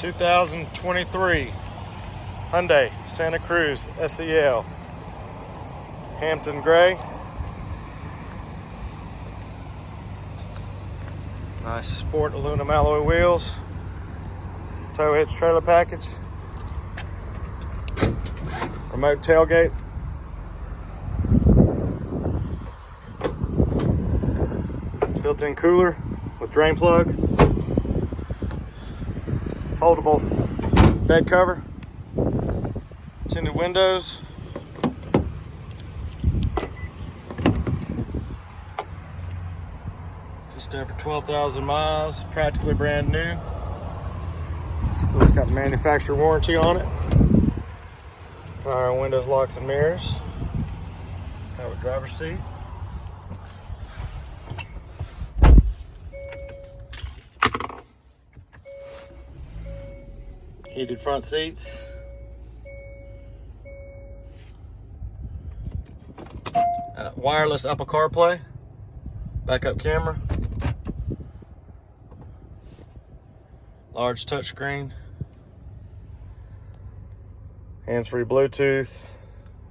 2023 Hyundai Santa Cruz SEL, Hampton gray. Nice sport aluminum alloy wheels. Tow hitch trailer package. Remote tailgate. Built-in cooler with drain plug. Foldable bed cover. Tinted windows. Just over 12,000 miles, practically brand new. Still's got manufacturer warranty on it. Power windows, locks, and mirrors. Have a driver's seat. Heated front seats. Wireless Apple CarPlay. Backup camera. Large touchscreen. Hands-free Bluetooth.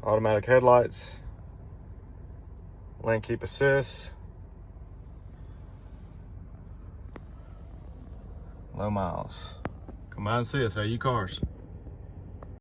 Automatic headlights. Lane keep assist. Low miles. Come by and see us at U Cars.